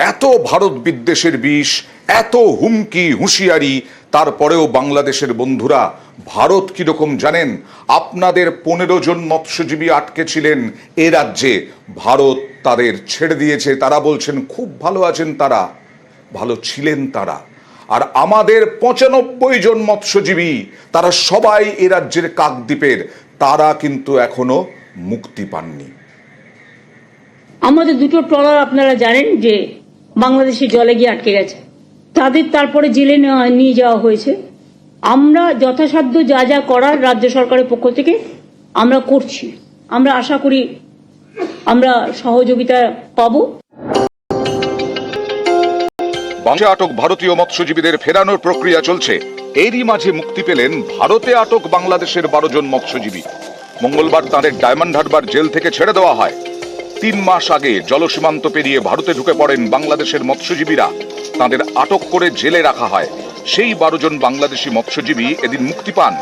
এত ভারত বিদ্বেষের বিষ, এত হুমকি হুঁশিয়ারি, তারপরেও বাংলাদেশের বন্ধুরা ভারত কিরকম জানেন? আপনাদের 15 জন মৎস্যজীবী আটকে ছিলেন এ রাজ্যে, ভারত তাদের ছেড়ে দিয়েছে। তারা বলছেন খুব ভালো আছেন, তারা ভালো ছিলেন তারা। আর আমাদের 95 জন মৎস্যজীবী, তারা সবাই এ রাজ্যের কাকদ্বীপের, তারা কিন্তু এখনো মুক্তি পাননি। আমাদের দুটো ট্রলার আপনারা জানেন যে বাংলাদেশে জলে গিয়ে আটকে গেছে, তাদের তারপরে জেলে নিয়ে যাওয়া হয়েছে। আমরা যথাসাধ্য যা যা করার রাজ্য সরকারের পক্ষ থেকে আমরা করছি। আমরা আশা করি আমরা সহযোগিতা পাবো। বাংলাদেশে আটক ভারতীয় মৎস্যজীবীদের ফেরানোর প্রক্রিয়া চলছে। এরই মাঝে মুক্তি পেলেন ভারতে আটক বাংলাদেশের 12 জন মৎস্যজীবী। মঙ্গলবার তাদের ডায়মন্ড হারবার জেল থেকে ছেড়ে দেওয়া হয়। 3 মাস আগে জলসীমান্ত পেরিয়ে ভারতে ঢুকে পড়েন বাংলাদেশের মৎস্যজীবীরা। তাদের আটক করে জেলে রাখা হয়। সেই 12 জন বাংলাদেশি মৎস্যজীবী এদিন মুক্তি পান।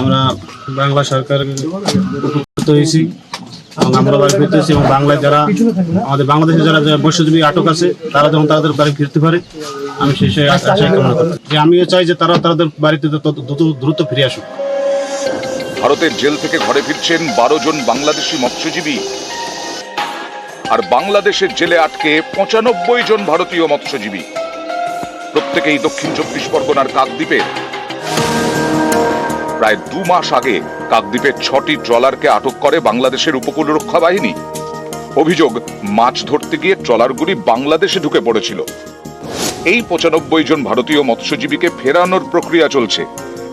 আমরা বাংলা সরকারের উপকৃত হয়েছি এবং আমরা বাড়ি ফিরতে হয়েছি, এবং বাংলায় যারা আমাদের বাংলাদেশে যারা মৎস্যজীবী আটক আছে তারা যখন তাদের বাড়ি ফিরতে পারে, আমি সেই আশা কামনা করি যে আমিও চাই যে তারা তাদের বাড়িতে দ্রুত ফিরে আসুক। ভারতের জেল থেকে ঘরে ফিরছেন 12 জন বাংলাদেশি মৎস্যজীবী। আর বাংলাদেশের জেলে আটকে 95 জন ভারতীয় মৎস্যজীবী, প্রত্যেকেই দক্ষিণ 24 পরগনার কাকদ্বীপের। প্রায় 2 মাস আগে কাকদ্বীপের 6টি ট্রলারকে আটক করে বাংলাদেশের উপকূল রক্ষা বাহিনী। অভিযোগ, মাছ ধরতে গিয়ে ট্রলারগুলি বাংলাদেশে ঢুকে পড়েছিল। এই 95 জন ভারতীয় মৎস্যজীবীকে ফেরানোর প্রক্রিয়া চলছে।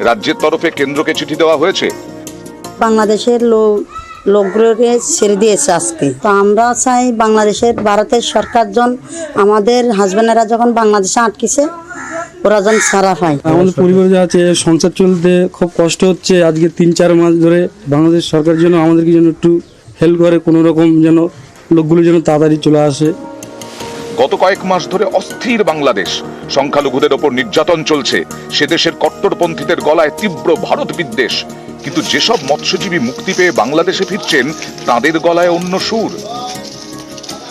রাজ্যের তরফে কেন্দ্রকে চিঠি দেওয়া হয়েছে। বাংলাদেশের লোকগুলোকে ছেড়ে দিয়েছে আজকে। তো আমরা চাই বাংলাদেশের ভারতের সরকারজন আমাদের হাজবেন্ডেরা যখন বাংলাদেশে আটকেছে ওরা যেন ছাড়া পায়। আমাদের পরিবারে যা আছে সংসার চলতে খুব কষ্ট হচ্ছে। আজকে 3-4 মাস ধরে বাংলাদেশ সরকার যেন আমাদেরকে যেন একটু হেল্প করে, কোনো রকম যেন লোকগুলো যেন তাড়াতাড়ি চলে আসে। গত কয়েক মাস ধরে অস্থির বাংলাদেশ, সংখ্যালঘুদের ওপর নির্যাতন চলছে। সে দেশের কট্টরপন্থীদের গলায় তীব্র ভারত বিদ্বেষ। কিন্তু যেসব মৎস্যজীবী মুক্তি পেয়ে বাংলাদেশে ফিরছেন, তাদের গলায় অন্য সুর।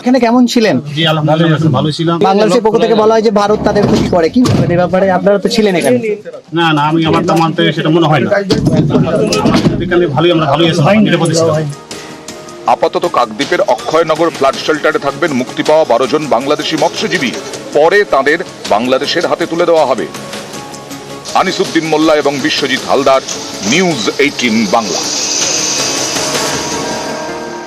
এখানে কেমন ছিলেন? জি আলহামদুলিল্লাহ ভালো ছিলাম। বাংলাদেশের পক্ষ থেকে বলা হয় যে ভারত তাদের ক্ষতি করে, কি বলবেন এই ব্যাপারে? আপনারা তো ছিলেন এখানে। না আমি আমার তো মানতে সেটা মনে হয় না। আমরা ভালোই আছি, নিরাপদে ছিলাম। আপাতত কাকদ্বীপের অক্ষয়নগর ফ্লাড শেল্টারে থাকবেন মুক্তি পাওয়া 12 জন বাংলাদেশি মৎস্যজীবী। পরে তাদের বাংলাদেশের হাতে তুলে দেওয়া হবে। আনিসুদ্দিন মোল্লা এবং বিশ্বজিৎ হালদার, নিউজ 18 বাংলা।